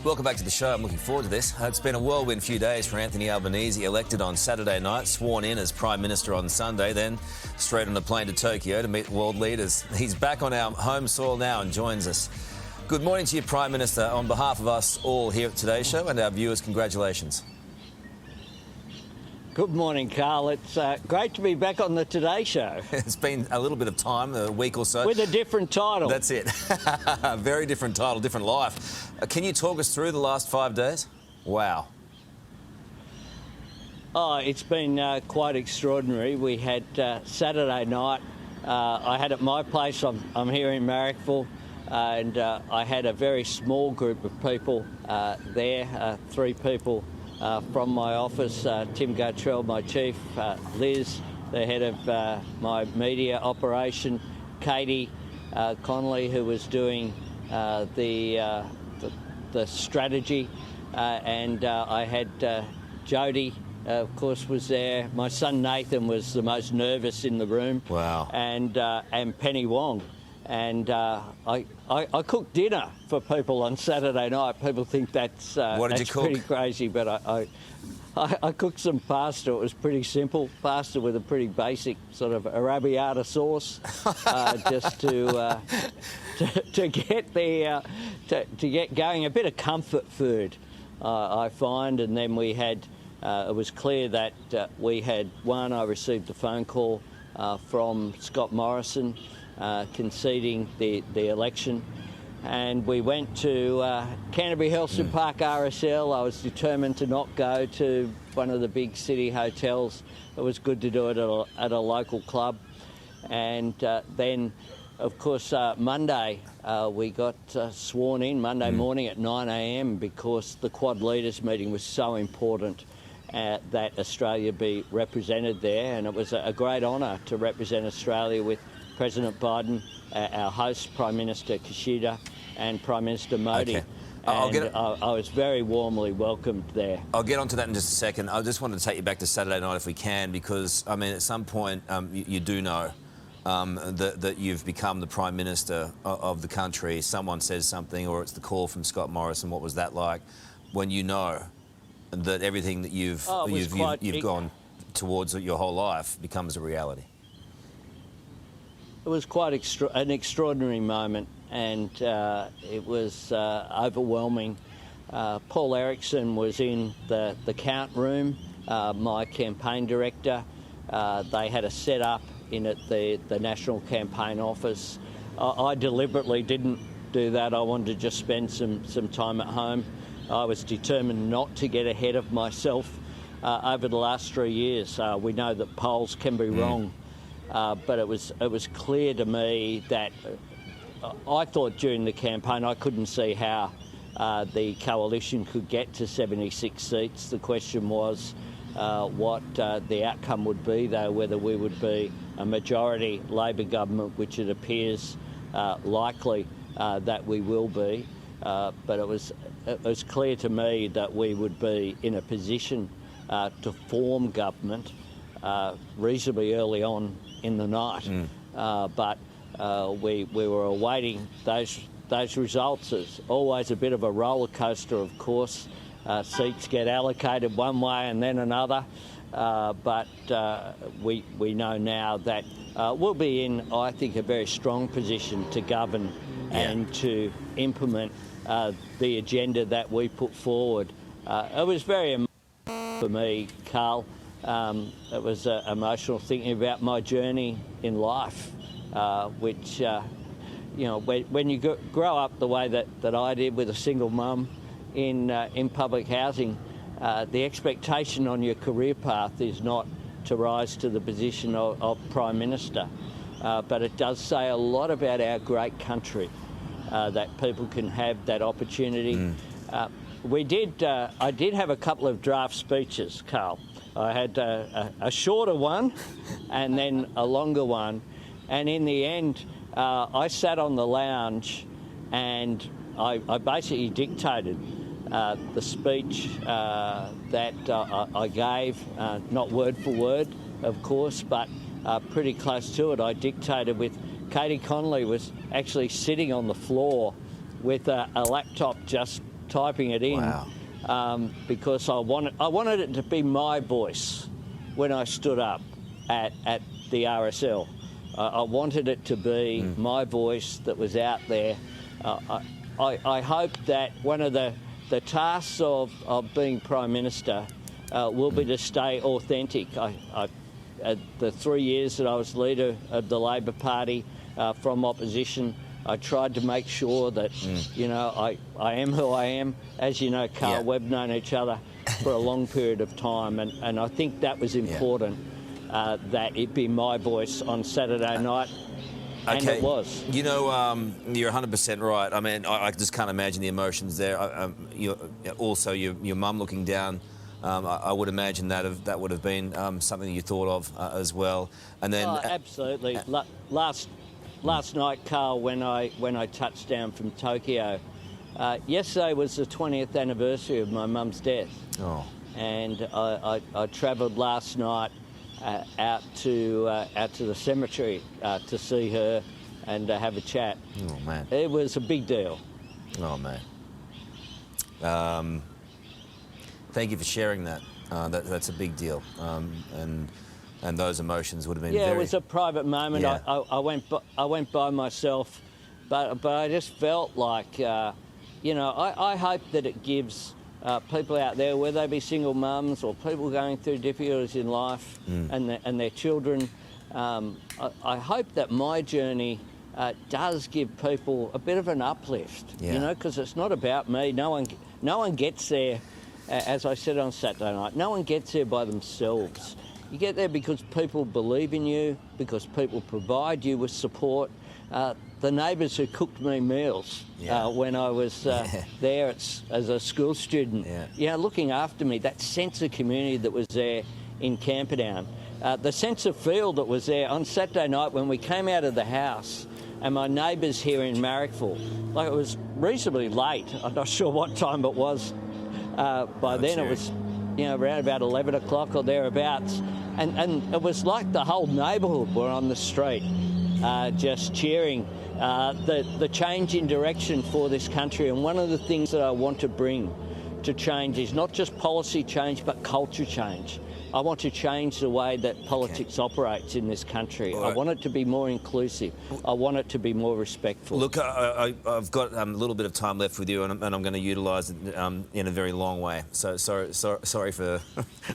Welcome back to the show. I'm looking forward to this. It's been a whirlwind few days for Anthony Albanese, elected on Saturday night, sworn in as Prime Minister on Sunday, then straight on a plane to Tokyo to meet world leaders. He's back on our home soil now and joins us. Good morning to you, Prime Minister. On behalf of us all here at Today Show and our viewers, congratulations. Good morning, Karl. It's great to be back on the Today Show. It's been a little bit of time, a week or so. With a different title. That's it. Very different title, different life. Can you talk us through the last 5 days? Wow. Oh, it's been quite extraordinary. We had Saturday night. I had at my place, I'm here in Marrickville, and I had a very small group of people there, 3 people from my office, Tim Gartrell, my chief, Liz, the head of my media operation, Katie Connolly, who was doing the strategy, and I had Jody, of course, was there. My son Nathan was the most nervous in the room. Wow. And Penny Wong. And I cooked dinner for people on Saturday night. People think that's pretty crazy, but I cooked some pasta. It was pretty simple pasta with a pretty basic sort of arrabbiata sauce, just to get going. A bit of comfort food, I find. And then we had. It was clear that we had won. I received a phone call from Scott Morrison. Conceding the election, and we went to Canterbury Helston Park RSL. I was determined to not go to one of the big city hotels. It was good to do it at a local club. And then, of course, Monday we got sworn in Monday morning at 9 a.m. because the Quad Leaders meeting was so important that Australia be represented there, and it was a great honour to represent Australia with President Biden, our host, Prime Minister Kishida, and Prime Minister Modi. Okay. I was very warmly welcomed there. I'll get onto that in just a second. I just wanted to take you back to Saturday night if we can, because, I mean, at some point you do know that you've become the Prime Minister of the country. Someone says something, or it's the call from Scott Morrison. What was that like when you know that everything that you've gone towards your whole life becomes a reality? It was quite an extraordinary moment, and it was overwhelming. Paul Erickson was in the count room, my campaign director. They had a set-up in at the National Campaign Office. I deliberately didn't do that. I wanted to just spend some time at home. I was determined not to get ahead of myself. Over the last 3 years, we know that polls can be wrong. But it was clear to me that I thought during the campaign I couldn't see how the coalition could get to 76 seats. The question was what the outcome would be, though, whether we would be a majority Labor government, which it appears likely that we will be. But it was clear to me that we would be in a position to form government reasonably early on in the night, but we were awaiting those results. It's always a bit of a roller coaster, of course. Seats get allocated one way and then another, but we know now that we'll be in, I think, a very strong position to govern and to implement the agenda that we put forward. It was very emotional for me, Karl. It was emotional thinking about my journey in life, which, when you grow up the way that I did with a single mum in public housing, the expectation on your career path is not to rise to the position of Prime Minister. But it does say a lot about our great country, that people can have that opportunity. I did have a couple of draft speeches, Karl. I had a shorter one and then a longer one. And in the end, I sat on the lounge and I basically dictated the speech that I gave, not word for word, of course, but pretty close to it. I dictated with Katie Connolly was actually sitting on the floor with a laptop just typing it in. Wow. Because I wanted it to be my voice when I stood up at the RSL. I wanted it to be my voice that was out there. I hope that one of the tasks of being Prime Minister will be to stay authentic. The 3 years that I was leader of the Labor Party from opposition, I tried to make sure that, you know, I am who I am. As you know, Karl, we've known each other for a long period of time, and I think that was important, that it be my voice on Saturday night. And it was. You know, you're 100% right. I mean, I just can't imagine the emotions there. Also, your mum looking down, I would imagine that would have been something you thought of as well. And then, absolutely. Last night, Karl, when I touched down from Tokyo, yesterday was the 20th anniversary of my mum's death. Oh. And I travelled last night out to the cemetery to see her and have a chat. Oh, man. It was a big deal. Oh, man. Thank you for sharing that. That's a big deal. And those emotions would have been it was a private moment. Yeah. I went by myself, but I just felt like, you know, I hope that it gives people out there, whether they be single mums or people going through difficulties in life and their children, I hope that my journey does give people a bit of an uplift, you know, because it's not about me. No one gets there, as I said on Saturday night, no one gets there by themselves. You get there because people believe in you, because people provide you with support. The neighbours who cooked me meals when I was there as a school student, you know, looking after me, that sense of community that was there in Camperdown, the sense of feel that was there on Saturday night when we came out of the house and my neighbours here in Marrickville, like it was reasonably late, I'm not sure what time it was by then, it was, you know, around about 11 o'clock or thereabouts, and it was like the whole neighbourhood were on the street just cheering the change in direction for this country. And one of the things that I want to bring to change is not just policy change, but culture change. I want to change the way that politics operates in this country. I want it to be more inclusive. I want it to be more respectful. Look, I've got a little bit of time left with you, and I'm going to utilise it in a very long way. So sorry for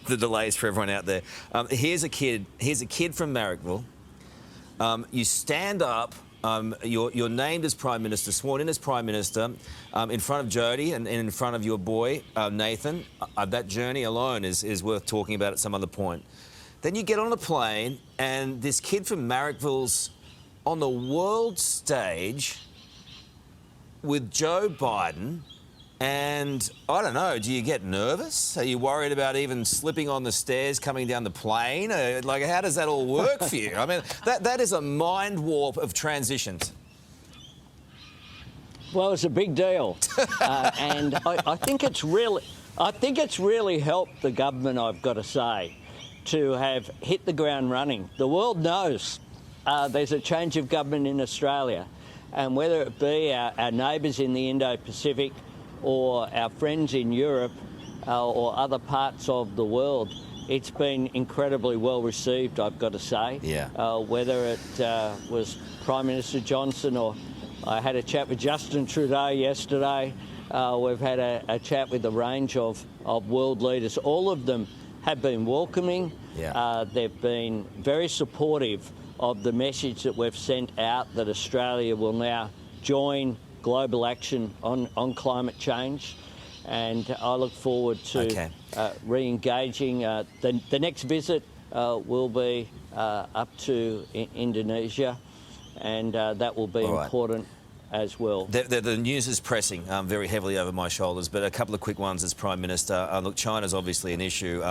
the delays for everyone out there. Here's a kid from Marrickville. You stand up. You're named as Prime Minister, sworn in as Prime Minister, in front of Jodie and in front of your boy, Nathan. That journey alone is worth talking about at some other point. Then you get on a plane and this kid from Marrickville's on the world stage with Joe Biden. And I don't know, do you get nervous? Are you worried about even slipping on the stairs coming down the plane? Like, how does that all work for you? I mean, that is a mind warp of transitions. Well, it's a big deal, and I think it's really helped the government, I've got to say, to have hit the ground running. The world knows there's a change of government in Australia, and whether it be our neighbours in the Indo-Pacific or our friends in Europe or other parts of the world, it's been incredibly well received, I've got to say. Whether it was Prime Minister Johnson or I had a chat with Justin Trudeau yesterday, we've had a chat with a range of world leaders. All of them have been welcoming. They've been very supportive of the message that we've sent out that Australia will now join global action on climate change, and I look forward to re-engaging. The next visit will be up to Indonesia, and that will be important as well. The news is pressing very heavily over my shoulders, but a couple of quick ones as Prime Minister. Look, China's obviously an issue.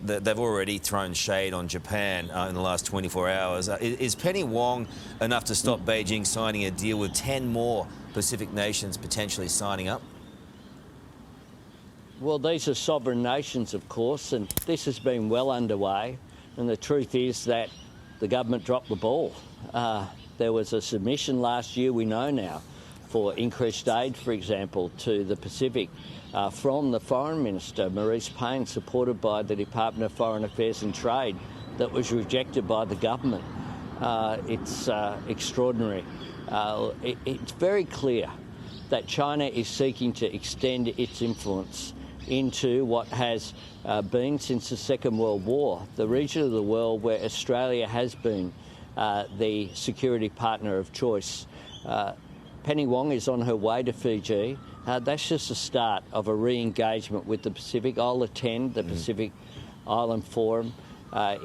They've already thrown shade on Japan in the last 24 hours. Is Penny Wong enough to stop Beijing signing a deal with 10 more Pacific nations potentially signing up? Well, these are sovereign nations, of course, and this has been well underway. And the truth is that the government dropped the ball. There was a submission last year, we know now, for increased aid, for example, to the Pacific from the Foreign Minister, Maurice Payne, supported by the Department of Foreign Affairs and Trade, that was rejected by the government. It's extraordinary. It's very clear that China is seeking to extend its influence into what has been since the Second World War, the region of the world where Australia has been the security partner of choice. Penny Wong is on her way to Fiji. That's just the start of a re-engagement with the Pacific. I'll attend the Pacific Island Forum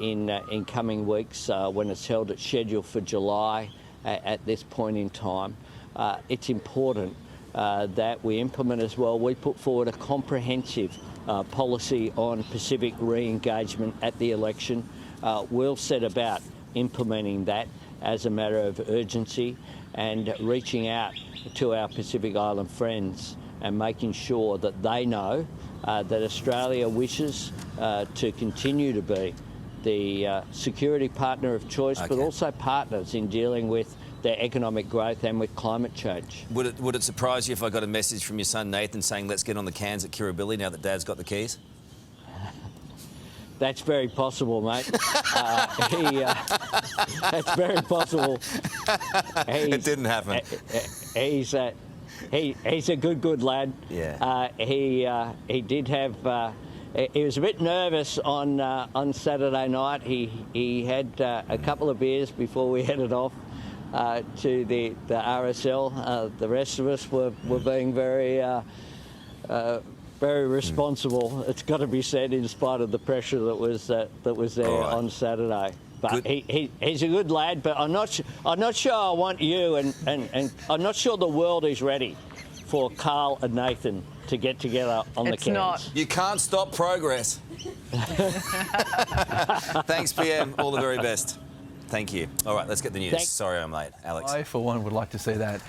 in coming weeks when it's held. It's scheduled for July at this point in time. It's important that we implement as well. We put forward a comprehensive policy on Pacific re-engagement at the election. We'll set about implementing that as a matter of urgency and reaching out to our Pacific Island friends and making sure that they know that Australia wishes to continue to be the security partner of choice, but also partners in dealing with their economic growth and with climate change. Would it surprise you if I got a message from your son Nathan saying, let's get on the cans at Kirribilli now that Dad's got the keys? That's very possible, mate. That's very possible. It didn't happen. He's a good lad. Yeah. He did have. He was a bit nervous on Saturday night. He had a couple of beers before we headed off to the RSL. The rest of us were being very responsible. It's got to be said, in spite of the pressure that was there on Saturday. But he's a good lad. But I'm not sure I want you and I'm not sure the world is ready for Karl and Nathan to get together on the cans. It's not. You can't stop progress. Thanks, PM. All the very best. Thank you. All right, let's get the news. Sorry I'm late. Alex. I, for one, would like to say that.